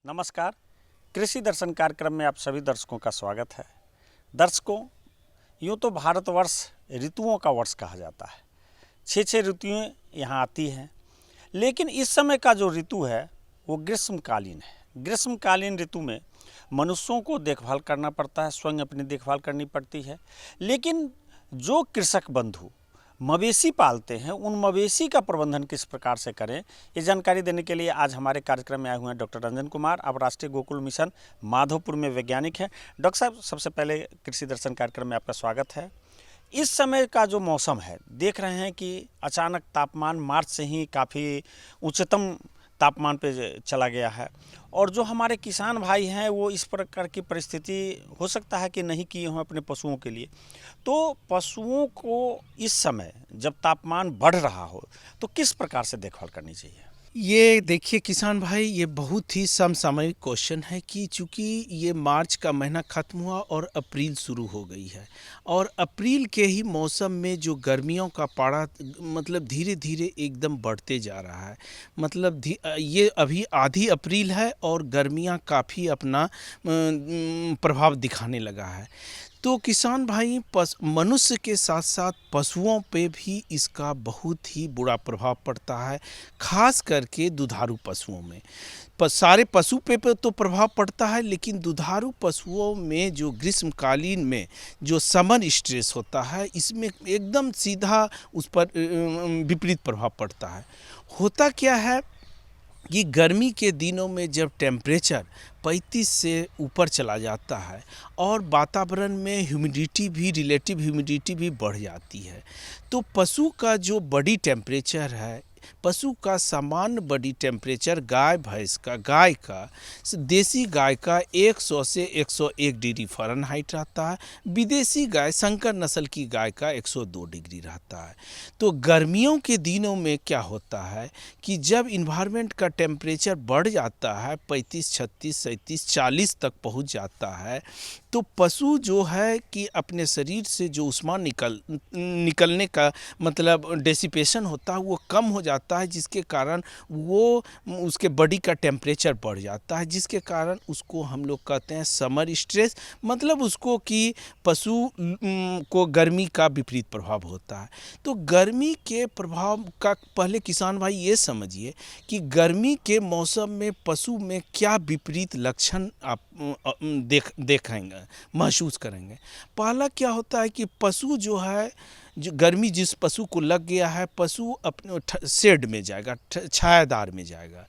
नमस्कार। कृषि दर्शन कार्यक्रम में आप सभी दर्शकों का स्वागत है। दर्शकों, यूँ तो भारतवर्ष ऋतुओं का वर्ष कहा जाता है। 6 ऋतुएं यहाँ आती हैं, लेकिन इस समय का जो ऋतु है वो ग्रीष्मकालीन है। ग्रीष्मकालीन ऋतु में मनुष्यों को देखभाल करना पड़ता है, स्वयं अपनी देखभाल करनी पड़ती है। लेकिन जो कृषक बंधु मवेशी पालते हैं, उन मवेशी का प्रबंधन किस प्रकार से करें, ये जानकारी देने के लिए आज हमारे कार्यक्रम में आए हुए हैं डॉक्टर रंजन कुमार। अब राष्ट्रीय गोकुल मिशन माधोपुर में वैज्ञानिक हैं। डॉक्टर साहब, सबसे पहले कृषि दर्शन कार्यक्रम में आपका स्वागत है। इस समय का जो मौसम है, देख रहे हैं कि अचानक तापमान मार्च से ही काफ़ी उच्चतम तापमान पे चला गया है, और जो हमारे किसान भाई हैं वो इस प्रकार की परिस्थिति हो सकता है कि नहीं किए हों अपने पशुओं के लिए। तो पशुओं को इस समय जब तापमान बढ़ रहा हो तो किस प्रकार से देखभाल करनी चाहिए? ये देखिए किसान भाई, ये बहुत ही समसामयिक क्वेश्चन है कि चूंकि ये मार्च का महीना ख़त्म हुआ और अप्रैल शुरू हो गई है, और अप्रैल के ही मौसम में जो गर्मियों का पारा मतलब धीरे धीरे एकदम बढ़ते जा रहा है। मतलब ये अभी आधी अप्रैल है और गर्मियां काफ़ी अपना प्रभाव दिखाने लगा है। तो किसान भाई, मनुष्य के साथ साथ पशुओं पे भी इसका बहुत ही बुरा प्रभाव पड़ता है, खास करके दुधारू पशुओं में। सारे पशु पे तो प्रभाव पड़ता है, लेकिन दुधारू पशुओं में जो ग्रीष्मकालीन में जो समर स्ट्रेस होता है, इसमें एकदम सीधा उस पर विपरीत प्रभाव पड़ता है। होता क्या है कि गर्मी के दिनों में जब टेम्परेचर 35 से ऊपर चला जाता है और वातावरण में ह्यूमिडिटी भी, रिलेटिव ह्यूमिडिटी भी बढ़ जाती है, तो पशु का जो बॉडी टेम्परेचर है, पशु का सामान्य बॉडी टेम्परेचर गाय का देसी गाय का 100 से 101 डिग्री फ़ारेनहाइट रहता है। विदेशी गाय, संकर नस्ल की गाय का 102 डिग्री रहता है। तो गर्मियों के दिनों में क्या होता है कि जब इन्वायरमेंट का टेम्परेचर बढ़ जाता है, 35, 36, 37, 40 तक पहुंच जाता है, तो पशु जो है कि अपने शरीर से जो ऊष्मा निकलने का मतलब डेसिपेशन होता है वो कम हो जाता है, जिसके कारण वो उसके बॉडी का टेम्परेचर बढ़ जाता है, जिसके कारण उसको हम लोग कहते हैं समर स्ट्रेस। मतलब उसको कि पशु को गर्मी का विपरीत प्रभाव होता है। तो गर्मी के प्रभाव का पहले किसान भाई ये समझिए कि गर्मी के मौसम में पशु में क्या विपरीत लक्षण आप देखेंगे, महसूस करेंगे। पहला क्या होता है कि पशु जो है, जो गर्मी जिस पशु को लग गया है, पशु अपने शेड में जाएगा, छायादार में जाएगा।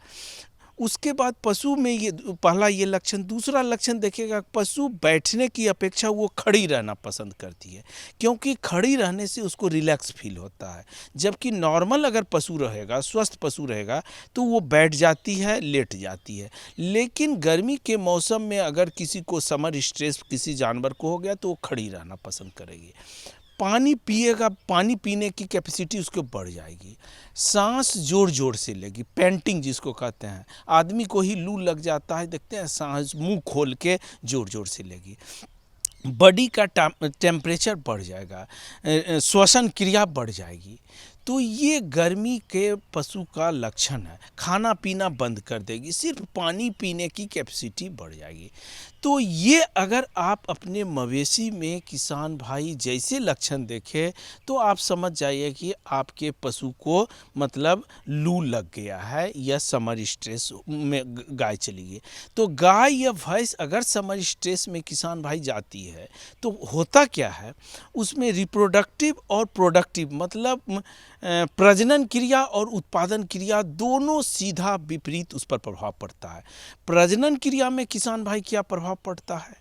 उसके बाद पशु में ये पहला ये लक्षण। दूसरा लक्षण देखिएगा, पशु बैठने की अपेक्षा वो खड़ी रहना पसंद करती है, क्योंकि खड़ी रहने से उसको रिलैक्स फील होता है। जबकि नॉर्मल अगर पशु रहेगा, स्वस्थ पशु रहेगा, तो वो बैठ जाती है, लेट जाती है। लेकिन गर्मी के मौसम में अगर किसी को समर स्ट्रेस किसी जानवर को हो गया तो वो खड़ी रहना पसंद करेगी। पानी पिएगा, पानी पीने की कैपेसिटी उसको बढ़ जाएगी। सांस जोर जोर से लेगी, पैंटिंग जिसको कहते हैं। आदमी को ही लू लग जाता है, देखते हैं, सांस मुंह खोल के जोर जोर से लेगी। बॉडी का टेम्परेचर बढ़ जाएगा, श्वसन क्रिया बढ़ जाएगी। तो ये गर्मी के पशु का लक्षण है। खाना पीना बंद कर देगी, सिर्फ पानी पीने की कैपेसिटी बढ़ जाएगी। तो ये अगर आप अपने मवेशी में किसान भाई जैसे लक्षण देखें, तो आप समझ जाइए कि आपके पशु को मतलब लू लग गया है या समर स्ट्रेस में गाय चली गई। तो गाय या भैंस अगर समर स्ट्रेस में किसान भाई जाती है, तो होता क्या है, उसमें रिप्रोडक्टिव और प्रोडक्टिव मतलब प्रजनन क्रिया और उत्पादन क्रिया दोनों सीधा विपरीत उस पर प्रभाव पड़ता है। प्रजनन क्रिया में किसान भाई क्या प्रभाव पड़ता है?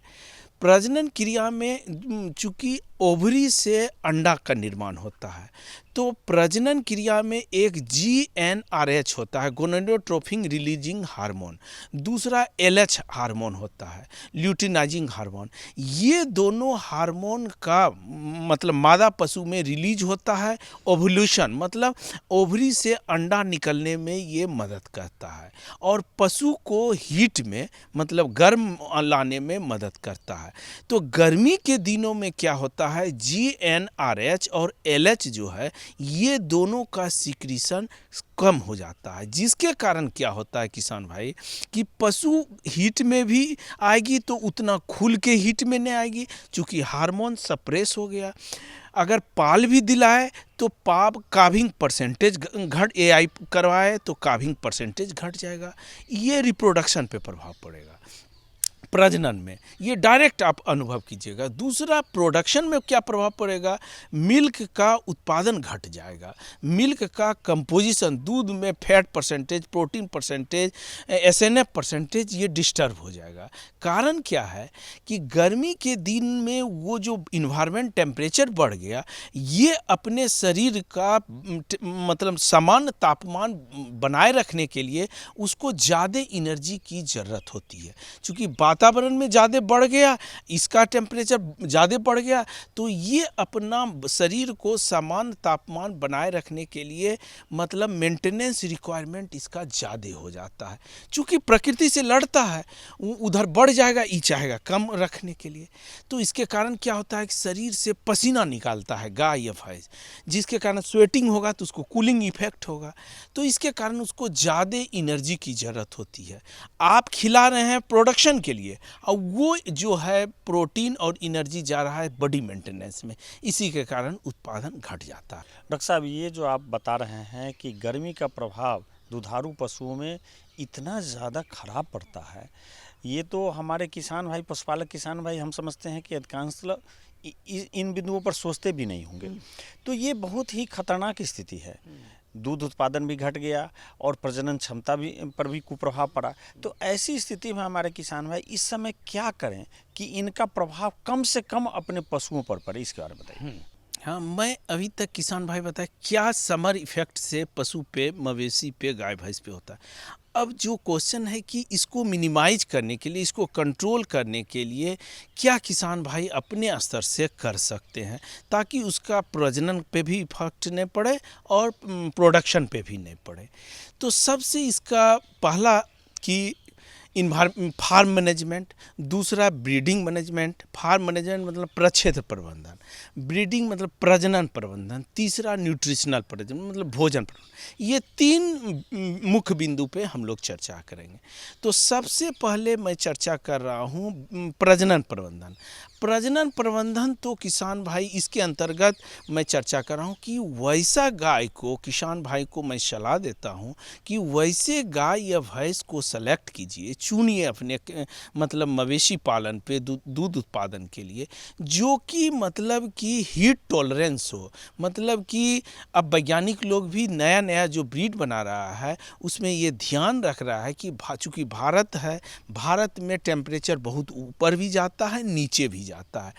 प्रजनन क्रिया में चूंकि ओवरी से अंडा का निर्माण होता है, तो प्रजनन क्रिया में एक GnRH होता है, गोनेडोट्रोपिन रिलीजिंग हार्मोन, दूसरा LH हार्मोन होता है, ल्यूटिनाइजिंग हार्मोन। ये दोनों हार्मोन का मतलब मादा पशु में रिलीज होता है। ओवुलेशन मतलब ओवरी से अंडा निकलने में ये मदद करता है, और पशु को हीट में मतलब गर्म लाने में मदद करता है। तो गर्मी के दिनों में क्या होता होता है GnRH और LH जो है ये दोनों का सिक्रीशन कम हो जाता है, जिसके कारण क्या होता है किसान भाई कि पशु हीट में भी आएगी तो उतना खुल के हीट में नहीं आएगी, चूँकि हार्मोन सप्रेस हो गया। अगर पाल भी दिलाए तो काविंग परसेंटेज घट AI करवाए तो काविंग परसेंटेज घट जाएगा, ये रिप्रोडक्शन पे प्रभाव पड़ेगा, प्रजनन में ये डायरेक्ट आप अनुभव कीजिएगा। दूसरा प्रोडक्शन में क्या प्रभाव पड़ेगा, मिल्क का उत्पादन घट जाएगा, मिल्क का कंपोजिशन, दूध में fat percentage, protein percentage, SNF percentage ये डिस्टर्ब हो जाएगा। कारण क्या है कि गर्मी के दिन में वो जो इन्वायरमेंट टेम्परेचर बढ़ गया, ये अपने शरीर का मतलब समान तापमान बनाए रखने के लिए उसको ज़्यादा एनर्जी की ज़रूरत होती है। चूँकि वातावरण में ज़्यादा बढ़ गया, इसका टेम्परेचर ज़्यादा बढ़ गया, तो ये अपना शरीर को समान तापमान बनाए रखने के लिए मतलब मेंटेनेंस रिक्वायरमेंट इसका ज़्यादा हो जाता है। चूँकि प्रकृति से लड़ता है, उधर बढ़ जाएगा, ये चाहेगा कम रखने के लिए, तो इसके कारण क्या होता है कि शरीर से पसीना निकालता है गाय या भैंस, जिसके कारण स्वेटिंग होगा तो उसको कूलिंग इफेक्ट होगा, तो इसके कारण उसको ज़्यादा एनर्जी की ज़रूरत होती है। आप खिला रहे हैं प्रोडक्शन के लिए और वो जो है प्रोटीन और एनर्जी जा रहा है बॉडी मेंटेनेंस में, इसी के कारण उत्पादन घट जाता है। डॉक्टर साहब, ये जो आप बता रहे हैं कि गर्मी का प्रभाव दुधारू पशुओं में इतना ज़्यादा खराब पड़ता है, ये तो हमारे किसान भाई, पशुपालक किसान भाई, हम समझते हैं कि अधिकांश लोग इन बिंदुओं पर सोचते भी नहीं होंगे। तो ये बहुत ही खतरनाक स्थिति है। दूध उत्पादन भी घट गया और प्रजनन क्षमता भी पर भी कुप्रभाव पड़ा। तो ऐसी स्थिति में हमारे किसान भाई इस समय क्या करें कि इनका प्रभाव कम से कम अपने पशुओं पर पड़े, इसके बारे में बताइए। हाँ, मैं अभी तक किसान भाई बताए क्या समर इफेक्ट से पशु पे, मवेशी पे, गाय भैंस पे होता है। अब जो क्वेश्चन है कि इसको मिनिमाइज करने के लिए, इसको कंट्रोल करने के लिए क्या किसान भाई अपने स्तर से कर सकते हैं ताकि उसका प्रजनन पे भी इफेक्ट नहीं पड़े और प्रोडक्शन पे भी नहीं पड़े। तो सबसे इसका पहला कि फार्म मैनेजमेंट, दूसरा ब्रीडिंग मैनेजमेंट, फार्म मैनेजमेंट मतलब प्रक्षेत्र प्रबंधन, ब्रीडिंग मतलब प्रजनन प्रबंधन, तीसरा न्यूट्रिशनल प्रबंधन मतलब भोजन प्रबंधन। ये 3 मुख्य बिंदु पे हम लोग चर्चा करेंगे। तो सबसे पहले मैं चर्चा कर रहा हूँ प्रजनन प्रबंधन। प्रजनन प्रबंधन तो किसान भाई इसके अंतर्गत मैं चर्चा कर रहा हूँ कि वैसा गाय को, किसान भाई को मैं सलाह देता हूँ कि वैसे गाय या भैंस को सेलेक्ट कीजिए, चुनिए अपने मतलब मवेशी पालन पे, दूध उत्पादन के लिए, जो कि मतलब कि हीट टॉलरेंस हो। मतलब कि अब वैज्ञानिक लोग भी नया नया जो ब्रीड बना रहा है उसमें ये ध्यान रख रहा है कि चूँकि भारत है, भारत में टेम्परेचर बहुत ऊपर भी जाता है, नीचे भी जाता है,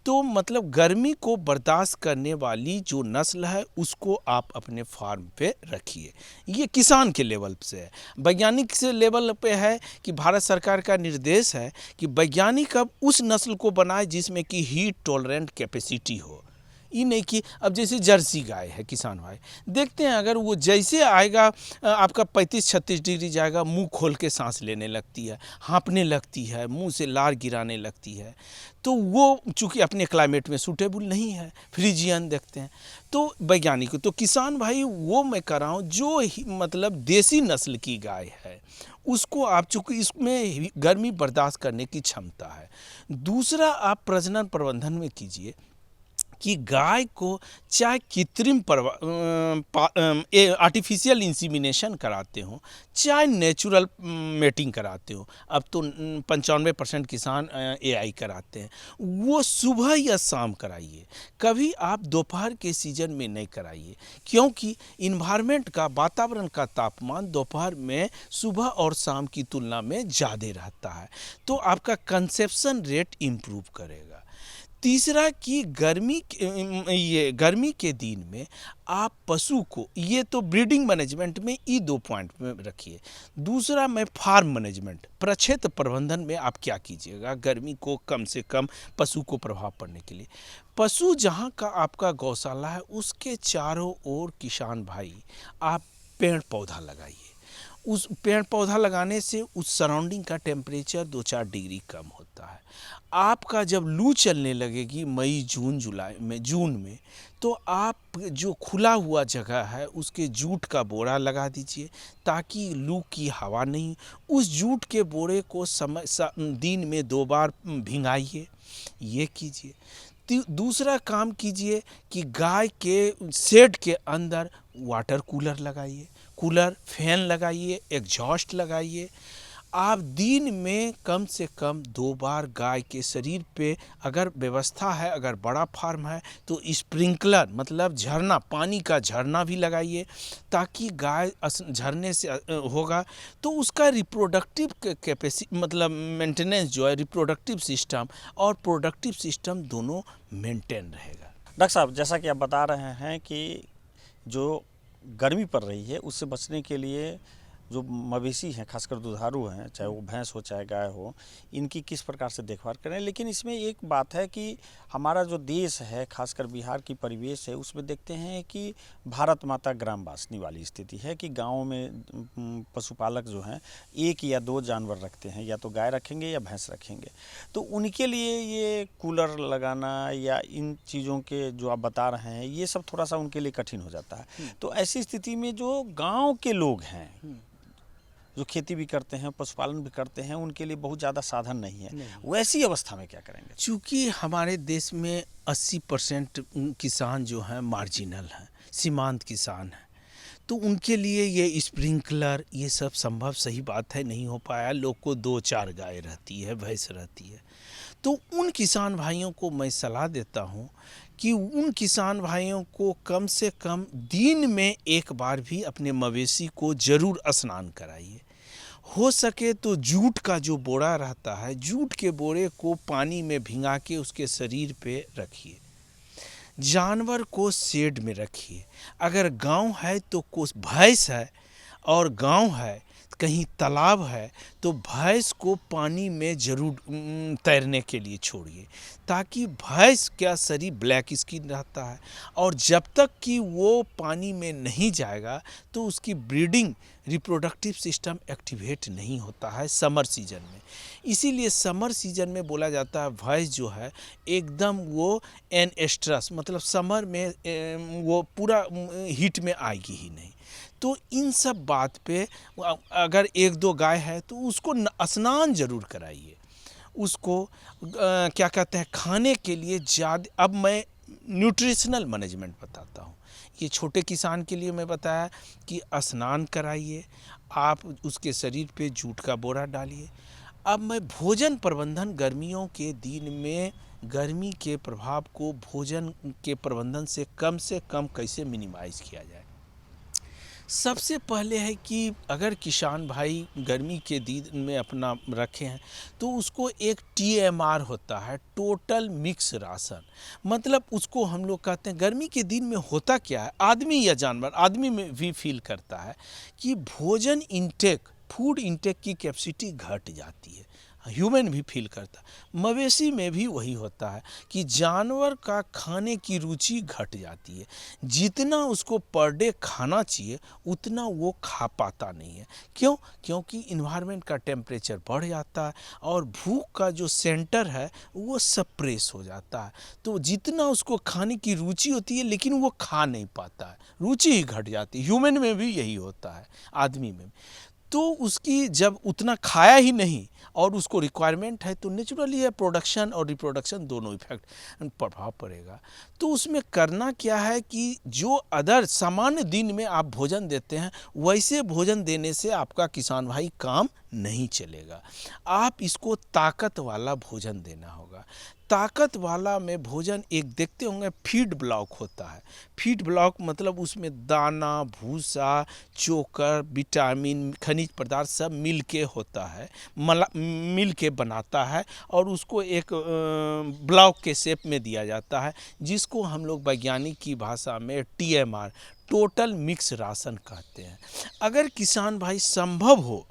तो मतलब गर्मी को बर्दाश्त करने वाली जो नस्ल है उसको आप अपने फार्म पे रखिए। ये किसान के लेवल से है। वैज्ञानिक से लेवल पे है कि भारत सरकार का निर्देश है कि वैज्ञानिक अब उस नस्ल को बनाए जिसमें कि हीट टॉलरेंट कैपेसिटी हो। ये नहीं कि अब जैसे जर्सी गाय है किसान भाई, देखते हैं अगर वो जैसे आएगा आपका 35-36 डिग्री जाएगा, मुंह खोल के सांस लेने लगती है, हाँफने लगती है, मुंह से लार गिराने लगती है, तो वो चूँकि अपने क्लाइमेट में सूटेबल नहीं है, फ्रीजियन देखते हैं। तो वैज्ञानिक, तो किसान भाई वो मैं कर रहा हूँ जो मतलब देसी नस्ल की गाय है उसको आप, चूँकि इसमें गर्मी बर्दाश्त करने की क्षमता है। दूसरा आप प्रजनन प्रबंधन में कीजिए कि गाय को चाहे कृत्रिम आर्टिफिशियल इंसीमिनेशन कराते हो, चाहे नेचुरल मेटिंग कराते हो, अब तो 95% किसान AI कराते हैं, वो सुबह या शाम कराइए, कभी आप दोपहर के सीजन में नहीं कराइए, क्योंकि इन्वायरमेंट का, वातावरण का तापमान दोपहर में सुबह और शाम की तुलना में ज़्यादा रहता है, तो आपका कंसेप्शन रेट इम्प्रूव करेगा। तीसरा कि गर्मी के दिन में आप पशु को, ये तो ब्रीडिंग मैनेजमेंट में ये 2 पॉइंट में रखिए। दूसरा मैं फार्म मैनेजमेंट, प्रक्षेत्र प्रबंधन में आप क्या कीजिएगा गर्मी को कम से कम पशु को प्रभाव पड़ने के लिए। पशु जहाँ का आपका गौशाला है उसके चारों ओर किसान भाई आप पेड़ पौधा लगाइए, उस पेड़ पौधा लगाने से उस सराउंडिंग का टेम्परेचर 2-4 डिग्री कम होता है। आपका जब लू चलने लगेगी मई जून में तो आप जो खुला हुआ जगह है उसके जूट का बोरा लगा दीजिए ताकि लू की हवा नहीं। उस जूट के बोरे को दिन में 2 बार भिंगाइए, ये कीजिए। दूसरा काम कीजिए कि गाय के शेड के अंदर वाटर कूलर लगाइए, कूलर फैन लगाइए, एग्जॉस्ट लगाइए। आप दिन में कम से कम 2 बार गाय के शरीर पे अगर व्यवस्था है, अगर बड़ा फार्म है तो स्प्रिंकलर मतलब झरना, पानी का झरना भी लगाइए ताकि गाय झरने से होगा तो उसका रिप्रोडक्टिव कैपेसिटी मतलब मेंटेनेंस जो है रिप्रोडक्टिव सिस्टम और प्रोडक्टिव सिस्टम दोनों मेंटेन रहेगा। डॉक्टर साहब, जैसा कि आप बता रहे हैं कि जो गर्मी पड़ रही है उससे बचने के लिए जो मवेशी हैं, खासकर दुधारू हैं, चाहे वो भैंस हो चाहे गाय हो, इनकी किस प्रकार से देखभाल करें। लेकिन इसमें एक बात है कि हमारा जो देश है, खासकर बिहार की परिवेश है, उसमें देखते हैं कि भारत माता ग्रामवासिनी वाली स्थिति है कि गाँव में पशुपालक जो हैं 1 या 2 जानवर रखते हैं, या तो गाय रखेंगे या भैंस रखेंगे। तो उनके लिए ये कूलर लगाना या इन चीज़ों के जो आप बता रहे हैं ये सब थोड़ा सा उनके लिए कठिन हो जाता है। तो ऐसी स्थिति में जो गाँव के लोग हैं जो खेती भी करते हैं, पशुपालन भी करते हैं, उनके लिए बहुत ज़्यादा साधन नहीं है, वैसी अवस्था में क्या करेंगे? चूँकि हमारे देश में 80% किसान जो हैं मार्जिनल हैं, सीमांत किसान हैं, तो उनके लिए ये स्प्रिंकलर ये सब संभव सही बात है नहीं हो पाया। लोग को 2-4 गाय रहती है, भैंस रहती है। तो उन किसान भाइयों को मैं सलाह देता हूँ कि उन किसान भाइयों को कम से कम दिन में 1 बार भी अपने मवेशी को ज़रूर स्नान कराइए। हो सके तो जूट का जो बोरा रहता है, जूट के बोरे को पानी में भिंगा के उसके शरीर पे रखिए। जानवर को शेड में रखिए। अगर गांव है तो कुछ भैंस है और गांव है कहीं तालाब है तो भैंस को पानी में ज़रूर तैरने के लिए छोड़िए ताकि भैंस का शरीर ब्लैक स्किन रहता है और जब तक कि वो पानी में नहीं जाएगा तो उसकी ब्रीडिंग रिप्रोडक्टिव सिस्टम एक्टिवेट नहीं होता है समर सीजन में। इसीलिए समर सीजन में बोला जाता है भैंस जो है एकदम वो एस्ट्रस मतलब समर में वो पूरा हीट में आएगी ही नहीं। तो इन सब बात पे अगर 1-2 गाय है तो उसको स्नान ज़रूर कराइए। उसको क्या कहते हैं खाने के लिए ज़्यादा, अब मैं न्यूट्रिशनल मैनेजमेंट बताता हूँ। ये छोटे किसान के लिए मैं बताया कि स्नान कराइए, आप उसके शरीर पे जूट का बोरा डालिए। अब मैं भोजन प्रबंधन गर्मियों के दिन में गर्मी के प्रभाव को भोजन के प्रबंधन से कम कैसे मिनिमाइज़ किया जाए। सबसे पहले है कि अगर किसान भाई गर्मी के दिन में अपना रखे हैं तो उसको एक TMR होता है, टोटल मिक्स राशन। मतलब उसको हम लोग कहते हैं गर्मी के दिन में होता क्या है, आदमी या जानवर, आदमी में भी फील करता है कि भोजन इंटेक, फूड इंटेक की कैपेसिटी घट जाती है, ह्यूमन भी फील करता है। मवेशी में भी वही होता है कि जानवर का खाने की रुचि घट जाती है। जितना उसको पर डे खाना चाहिए उतना वो खा पाता नहीं है। क्यों? क्योंकि इन्वायरमेंट का टेम्परेचर बढ़ जाता है और भूख का जो सेंटर है वो सप्रेस हो जाता है। तो जितना उसको खाने की रुचि होती है लेकिन वो खा नहीं पाता है, रुचि ही घट जाती है। ह्यूमन में भी यही होता है, आदमी में। तो उसकी जब उतना खाया ही नहीं और उसको रिक्वायरमेंट है तो नेचुरली है प्रोडक्शन और रिप्रोडक्शन दोनों इफेक्ट प्रभाव पड़ेगा। तो उसमें करना क्या है कि जो अदर सामान्य दिन में आप भोजन देते हैं वैसे भोजन देने से आपका किसान भाई काम नहीं चलेगा। आप इसको ताकत वाला भोजन देना होगा। ताकत वाला में भोजन एक देखते होंगे फीड ब्लॉक होता है। फीड ब्लॉक मतलब उसमें दाना, भूसा, चोकर, विटामिन, खनिज पदार्थ सब मिल के होता है, मिल के बनाता है और उसको एक ब्लॉक के शेप में दिया जाता है जिसको हम लोग वैज्ञानिक की भाषा में TMR, टोटल मिक्स राशन कहते हैं। अगर किसान भाई संभव हो,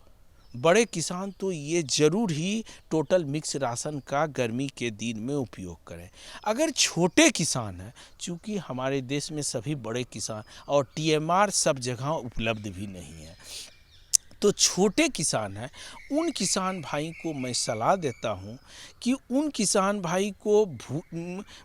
बड़े किसान तो ये ज़रूर ही टोटल मिक्स राशन का गर्मी के दिन में उपयोग करें। अगर छोटे किसान हैं, चूँकि हमारे देश में सभी बड़े किसान और TMR सब जगह उपलब्ध भी नहीं है, तो छोटे किसान हैं, उन किसान भाई को मैं सलाह देता हूं कि उन किसान भाई को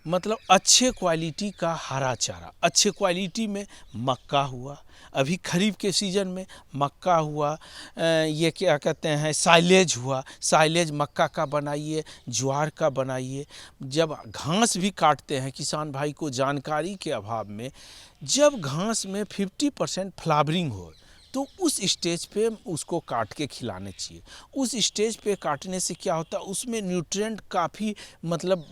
मतलब अच्छे क्वालिटी का हरा चारा, अच्छे क्वालिटी में मक्का हुआ, अभी खरीफ के सीज़न में मक्का हुआ, ये क्या कहते हैं साइलेज हुआ, साइलेज मक्का का बनाइए, ज्वार का बनाइए। जब घास भी काटते हैं किसान भाई को जानकारी के अभाव में, जब घास में 50% फ्लावरिंग हो तो उस स्टेज पे उसको काट के खिलाने चाहिए। उस स्टेज पे काटने से क्या होता है, उसमें न्यूट्रिएंट काफ़ी मतलब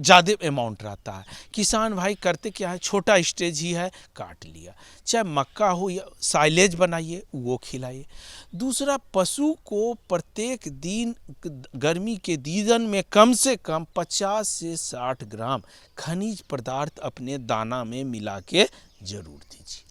ज़्यादा अमाउंट रहता है। किसान भाई करते क्या है, छोटा स्टेज ही है, काट लिया, चाहे मक्का हो या साइलेज बनाइए वो खिलाइए। दूसरा, पशु को प्रत्येक दिन गर्मी के सीजन में कम से कम 50 से 60 ग्राम खनिज पदार्थ अपने दाना में मिला के जरूर दीजिए।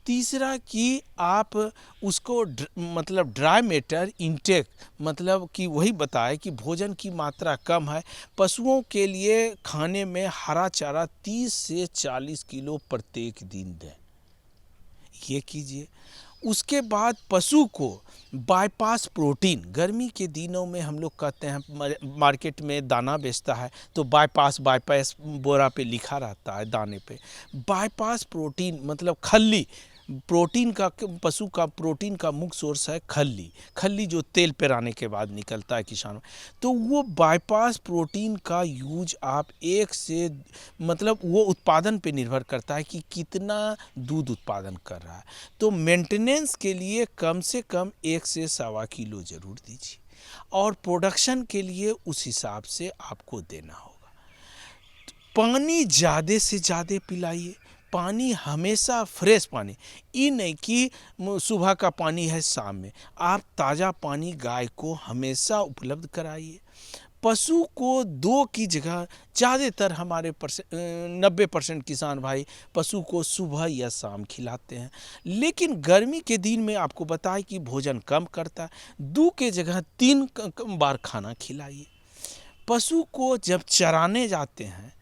तीसरा कि आप उसको मतलब ड्राई मैटर इंटेक, मतलब कि वही बताए कि भोजन की मात्रा कम है, पशुओं के लिए खाने में हरा चारा 30 से 40 किलो प्रत्येक दिन दें, ये कीजिए। उसके बाद पशु को बाईपास प्रोटीन, गर्मी के दिनों में हम लोग कहते हैं मार्केट में दाना बेचता है तो बाईपास बोरा पे लिखा रहता है दाने पे, बाईपास प्रोटीन मतलब खल्ली, प्रोटीन का, पशु का प्रोटीन का मुख्य सोर्स है खल्ली, खल्ली जो तेल पेराने के बाद निकलता है किसानों, तो वो बाईपास प्रोटीन का यूज आप एक से मतलब वो उत्पादन पे निर्भर करता है कि कितना दूध उत्पादन कर रहा है, तो मेंटेनेंस के लिए कम से कम 1 से 1.25 किलो जरूर दीजिए और प्रोडक्शन के लिए उस हिसाब से आपको देना होगा। पानी ज़्यादा से ज़्यादा पिलाइए, पानी हमेशा फ्रेश पानी, ये नहीं कि सुबह का पानी है शाम में, आप ताज़ा पानी गाय को हमेशा उपलब्ध कराइए। पशु को 2 की जगह ज़्यादातर हमारे 90% किसान भाई पशु को सुबह या शाम खिलाते हैं, लेकिन गर्मी के दिन में आपको बताएं कि भोजन कम करता है, 2 के जगह 3 बार खाना खिलाइए। पशु को जब चराने जाते हैं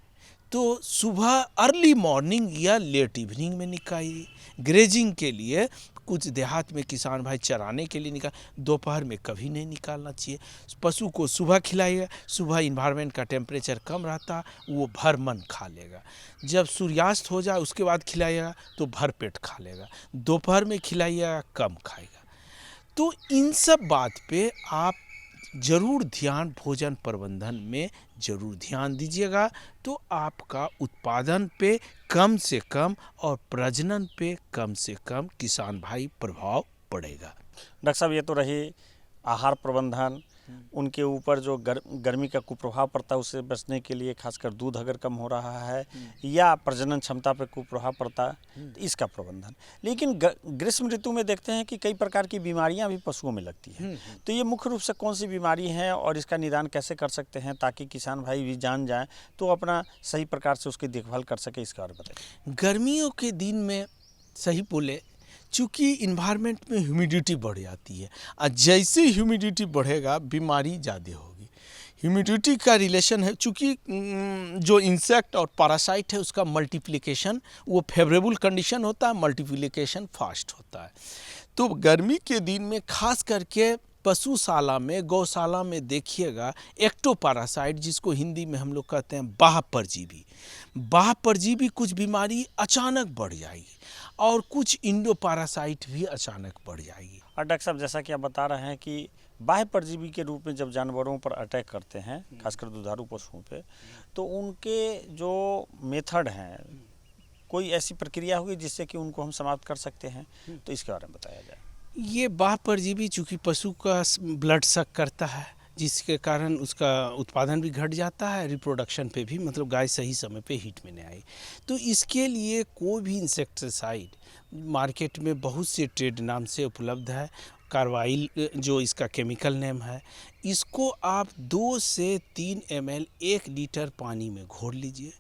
तो सुबह अर्ली मॉर्निंग या लेट इवनिंग में निकालिए। ग्रेजिंग के लिए कुछ देहात में किसान भाई चराने के लिए निकाल, दोपहर में कभी नहीं निकालना चाहिए। पशु को सुबह खिलाइएगा, सुबह इन्वायरमेंट का टेम्परेचर कम रहता, वो भर मन खा लेगा। जब सूर्यास्त हो जाए उसके बाद खिलाइएगा तो भर पेट खा लेगा, दोपहर में खिलाइएगा कम खाएगा। तो इन सब बात पे आप जरूर ध्यान, भोजन प्रबंधन में जरूर ध्यान दीजिएगा, तो आपका उत्पादन पे कम से कम और प्रजनन पे कम से कम किसान भाई प्रभाव पड़ेगा। डॉक्टर साहब, ये तो रही आहार प्रबंधन, उनके ऊपर जो गर्मी का कुप्रभाव पड़ता है उससे बचने के लिए, खासकर दूध अगर कम हो रहा है या प्रजनन क्षमता पर कुप्रभाव पड़ता है तो इसका प्रबंधन। लेकिन ग्रीष्म ऋतु में देखते हैं कि कई प्रकार की बीमारियां भी पशुओं में लगती हैं, तो ये मुख्य रूप से कौन सी बीमारी है और इसका निदान कैसे कर सकते हैं ताकि किसान भाई भी जान जाएँ तो अपना सही प्रकार से उसकी देखभाल कर सके, इसका और बताइए। गर्मियों के दिन में सही बोले, चूँकि इन्वायरमेंट में ह्यूमिडिटी बढ़ जाती है और जैसे ह्यूमिडिटी बढ़ेगा बीमारी ज़्यादा होगी। ह्यूमिडिटी का रिलेशन है, चूँकि जो इंसेक्ट और पैरासाइट है उसका मल्टीप्लिकेशन वो फेवरेबल कंडीशन होता है, मल्टीप्लिकेशन फास्ट होता है। तो गर्मी के दिन में खास करके पशुशाला में, गौशाला में देखिएगा एक्टोपैरासाइट, जिसको हिंदी में हम लोग कहते हैं बाह्य परजीवी, बाह्य परजीवी कुछ बीमारी अचानक बढ़ जाएगी और कुछ इंडोपैरासाइट भी अचानक बढ़ जाएगी। और डॉक्टर साहब, जैसा कि आप बता रहे हैं कि बाह्य परजीवी के रूप में जब जानवरों पर अटैक करते हैं, खासकर दुधारू पशुओं पे, तो उनके जो मेथड हैं, कोई ऐसी प्रक्रिया होगी जिससे कि उनको हम समाप्त कर सकते हैं, तो इसके बारे में बताया जाए। ये बाह्य परजीवी चूँकि पशु का ब्लड सक करता है, जिसके कारण उसका उत्पादन भी घट जाता है, रिप्रोडक्शन पे भी, मतलब गाय सही समय पे हीट में नहीं आई। तो इसके लिए कोई भी इंसेक्टिसाइड मार्केट में बहुत से ट्रेड नाम से उपलब्ध है, कार्बाइल जो इसका केमिकल नेम है, इसको आप 2 से 3 ml 1 लीटर पानी में घोल लीजिए।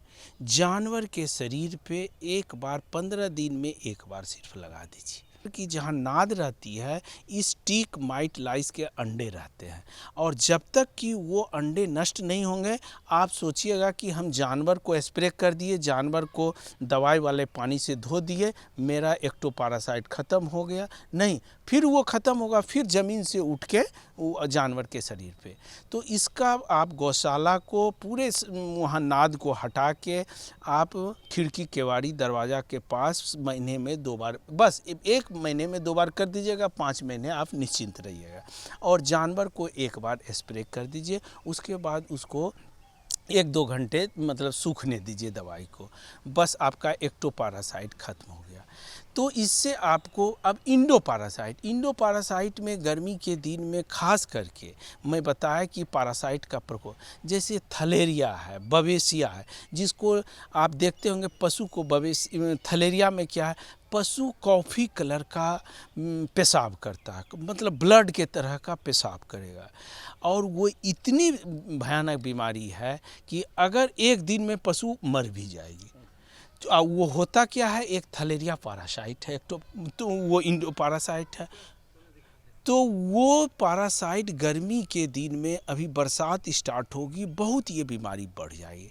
जानवर के शरीर पे एक बार 15 दिन में एक बार सिर्फ लगा दीजिए। कि जहाँ नाद रहती है, इस टिक माइट लाइस के अंडे रहते हैं, और जब तक कि वो अंडे नष्ट नहीं होंगे, आप सोचिएगा कि हम जानवर को स्प्रे कर दिए, जानवर को दवाई वाले पानी से धो दिए, मेरा एक्टोपारासाइट ख़त्म हो गया, नहीं, फिर वो ख़त्म होगा, फिर ज़मीन से उठ के वो जानवर के शरीर पे। तो इसका आप गौशाला को पूरे वहाँ नाद को हटा के आप खिड़की केवाड़ी दरवाज़ा के पास महीने में 2 बार, बस 1 महीने में 2 बार कर दीजिएगा, 5 महीने आप निश्चिंत रहिएगा। और जानवर को 1 बार स्प्रे कर दीजिए, उसके बाद उसको 1-2 घंटे मतलब सूखने दीजिए दवाई को, बस आपका एक्टोपारासाइट ख़त्म हो गया। तो इससे आपको अब इंडोपारासाइट में गर्मी के दिन में खास करके मैं बताया कि पारासाइट का प्रकोप, जैसे थलेरिया है, बवेसिया है, जिसको आप देखते होंगे पशु को थलेरिया में क्या है, पशु कॉफ़ी कलर का पेशाब करता है, मतलब ब्लड के तरह का पेशाब करेगा, और वो इतनी भयानक बीमारी है कि अगर 1 दिन में पशु मर भी जाएगी। तो वो होता क्या है, एक थलेरिया पारासाइट है, तो वो इंडोपारासाइट है। तो वो पारासाइट गर्मी के दिन में, अभी बरसात स्टार्ट होगी, बहुत ये बीमारी बढ़ जाएगी।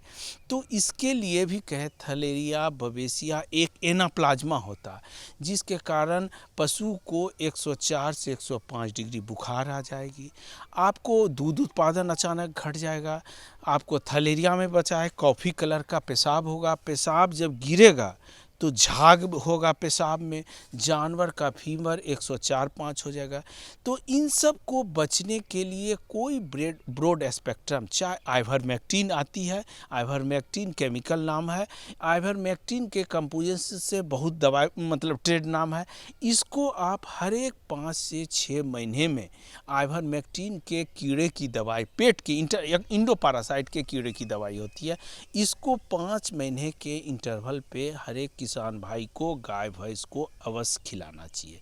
तो इसके लिए भी कहे थलेरिया बवेसिया एक एनाप्लाज्मा होता है, जिसके कारण पशु को 104 से 105 डिग्री बुखार आ जाएगी, आपको दूध उत्पादन अचानक घट जाएगा, आपको थलेरिया में बचाए कॉफ़ी कलर का पेशाब होगा, पेशाब जब गिरेगा तो झाग होगा पेशाब में, जानवर का फीवर 104-5 हो जाएगा। तो इन सब को बचने के लिए कोई ब्रॉड स्पेक्ट्रम, चाहे आइवरमेक्टिन आती है, आइवरमेक्टिन केमिकल नाम है, आइवरमेक्टिन के कंपोजिशन से बहुत दवाई मतलब ट्रेड नाम है, इसको आप हर एक 5 से 6 महीने में आइवरमेक्टिन के कीड़े की दवाई, पेट की इंडोपारासाइट के कीड़े की दवाई होती है, इसको 5 महीने के इंटरवल पे हर एक किसान भाई को, गाय भैंस को अवश्य खिलाना चाहिए।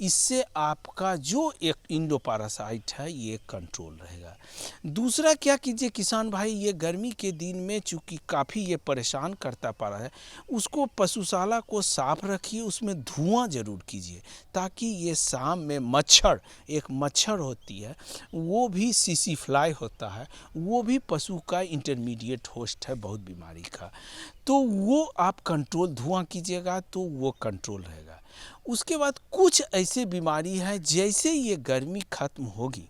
इससे आपका जो एक इंडोपारासाइट है ये कंट्रोल रहेगा। दूसरा क्या कीजिए किसान भाई, ये गर्मी के दिन में चूँकि काफ़ी ये परेशान करता पा रहा है, उसको पशुशाला को साफ रखिए, उसमें धुआं ज़रूर कीजिए, ताकि ये शाम में मच्छर, एक मच्छर होती है, वो भी सीसी फ्लाई होता है, वो भी पशु का इंटरमीडिएट होस्ट है बहुत बीमारी का, तो वो आप कंट्रोल धुआं कीजिएगा तो वो कंट्रोल रहेगा। उसके बाद कुछ ऐसे बीमारी है, जैसे ये गर्मी खत्म होगी,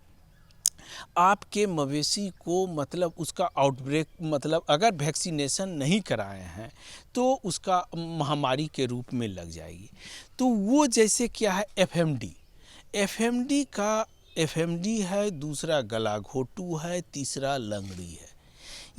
आपके मवेशी को मतलब उसका आउटब्रेक, मतलब अगर वैक्सीनेशन नहीं कराए हैं तो उसका महामारी के रूप में लग जाएगी। तो वो जैसे क्या है, एफएमडी है, दूसरा गला घोटू है, तीसरा लंगड़ी है।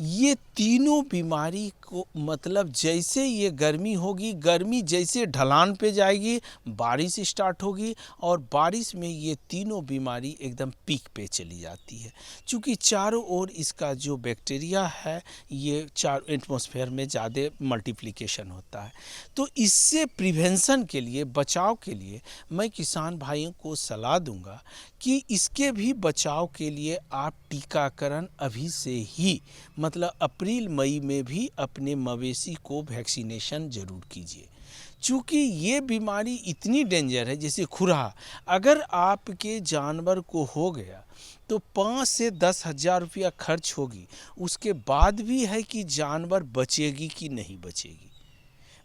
ये तीनों बीमारी को मतलब जैसे ये गर्मी होगी, गर्मी जैसे ढलान पे जाएगी, बारिश स्टार्ट होगी, और बारिश में ये तीनों बीमारी एकदम पीक पे चली जाती है, क्योंकि चारों ओर इसका जो बैक्टीरिया है ये चारों एटमॉस्फेयर में ज़्यादा मल्टीप्लिकेशन होता है। तो इससे प्रिवेंशन के लिए, बचाव के लिए मैं किसान भाइयों को सलाह दूंगा कि इसके भी बचाव के लिए आप टीकाकरण अभी से ही, मतलब अप्रैल मई में भी अपने मवेशी को वैक्सीनेशन ज़रूर कीजिए, चूँकि ये बीमारी इतनी डेंजर है। जैसे खुरहा, अगर आपके जानवर को हो गया तो 5 से 10 हज़ार रुपया खर्च होगी, उसके बाद भी है कि जानवर बचेगी कि नहीं बचेगी,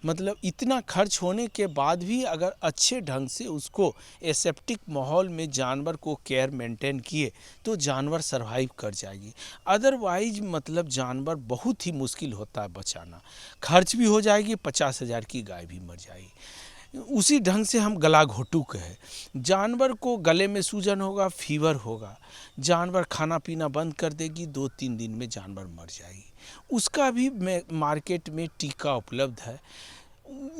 मतलब इतना खर्च होने के बाद भी अगर अच्छे ढंग से उसको एसेप्टिक माहौल में जानवर को केयर मेंटेन किए तो जानवर सरवाइव कर जाएगी। अदरवाइज मतलब जानवर बहुत ही मुश्किल होता है बचाना, खर्च भी हो जाएगी, 50,000 की गाय भी मर जाएगी। उसी ढंग से हम गला घोटू कहे, जानवर को गले में सूजन होगा, फीवर होगा, जानवर खाना पीना बंद कर देगी, 2-3 दिन में जानवर मर जाएगी। उसका भी मार्केट में टीका उपलब्ध है,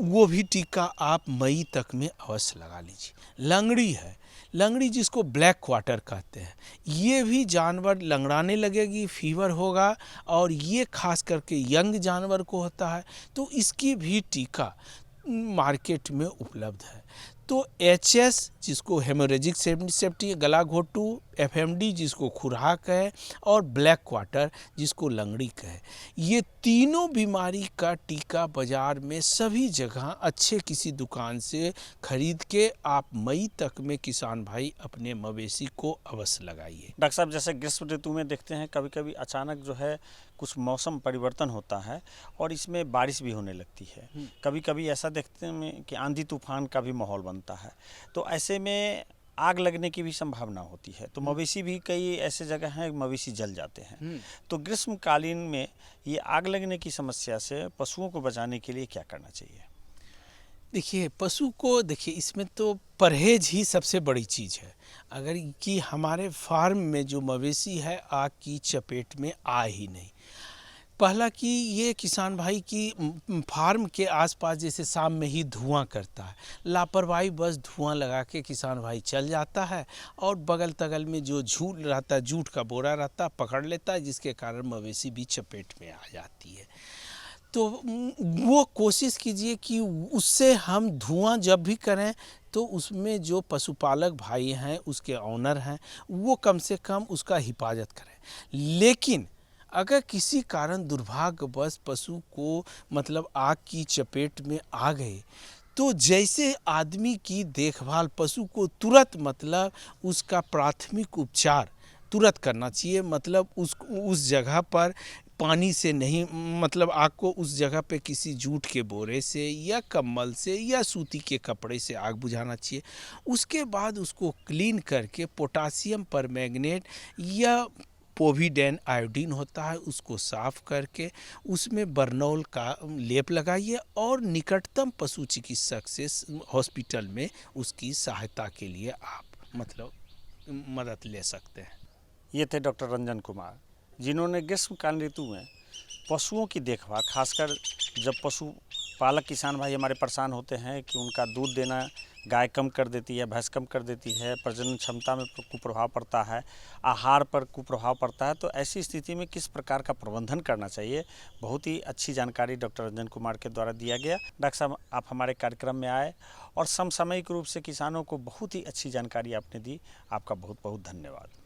वो भी टीका आप मई तक में अवश्य लगा लीजिए। लंगड़ी है, लंगड़ी जिसको ब्लैक क्वार्टर कहते हैं, ये भी जानवर लंगड़ाने लगेगी, फीवर होगा, और ये खास करके यंग जानवर को होता है, तो इसकी भी टीका मार्केट में उपलब्ध है। तो HS जिसको हेमोरेजिक सेप्टी गला घोटू, FMD जिसको खुराक है, और ब्लैक क्वार्टर जिसको लंगड़ी है, ये तीनों बीमारी का टीका बाजार में सभी जगह अच्छे किसी दुकान से खरीद के आप मई तक में किसान भाई अपने मवेशी को अवश्य लगाइए। डॉक्टर साहब, जैसे ग्रीष्म ऋतु में देखते हैं कभी कभी अचानक जो है कुछ मौसम परिवर्तन होता है और इसमें बारिश भी होने लगती है। कभी कभी ऐसा देखते हैं कि आंधी तूफान का भी माहौल बनता है, तो ऐसे में आग लगने की भी संभावना होती है। तो मवेशी भी कई ऐसे जगह हैं मवेशी जल जाते हैं। तो ग्रीष्मकालीन में ये आग लगने की समस्या से पशुओं को बचाने के लिए क्या करना चाहिए? देखिए, पशु को देखिए इसमें तो परहेज ही सबसे बड़ी चीज़ है। अगर कि हमारे फार्म में जो मवेशी है आग की चपेट में आ ही नहीं। पहला कि ये किसान भाई की फार्म के आसपास जैसे शाम में ही धुआं करता है, लापरवाही बस धुआं लगा के किसान भाई चल जाता है और बगल तगल में जो झूठ रहता है, जूट का बोरा रहता है, पकड़ लेता है, जिसके कारण मवेशी भी चपेट में आ जाती है। तो वो कोशिश कीजिए कि उससे हम धुआं जब भी करें तो उसमें जो पशुपालक भाई हैं, उसके ऑनर हैं, वो कम से कम उसका हिफाजत करें। लेकिन अगर किसी कारण दुर्भाग्यवश पशु को मतलब आग की चपेट में आ गए, तो जैसे आदमी की देखभाल पशु को तुरंत मतलब उसका प्राथमिक उपचार तुरंत करना चाहिए। मतलब उस जगह पर पानी से नहीं, मतलब आग को उस जगह पे किसी जूट के बोरे से या कंबल से या सूती के कपड़े से आग बुझाना चाहिए। उसके बाद उसको क्लीन करके पोटासियम परमैंगनेट या पोविडेन आयोडीन होता है, उसको साफ करके उसमें बर्नौल का लेप लगाइए और निकटतम पशु चिकित्सक से हॉस्पिटल में उसकी सहायता के लिए आप मतलब मदद ले सकते हैं। ये थे डॉक्टर रंजन कुमार, जिन्होंने ग्रीष्मकालीन ऋतु में पशुओं की देखभाल, खासकर जब पशु पालक किसान भाई हमारे परेशान होते हैं कि उनका दूध देना गाय कम कर देती है, भैंस कम कर देती है, प्रजनन क्षमता में कुप्रभाव पड़ता है, आहार पर कुप्रभाव पड़ता है, तो ऐसी स्थिति में किस प्रकार का प्रबंधन करना चाहिए, बहुत ही अच्छी जानकारी डॉक्टर रंजन कुमार के द्वारा दिया गया। डॉक्टर साहब, आप हमारे कार्यक्रम में आए और समसामयिक रूप से किसानों को बहुत ही अच्छी जानकारी आपने दी। आपका बहुत बहुत धन्यवाद।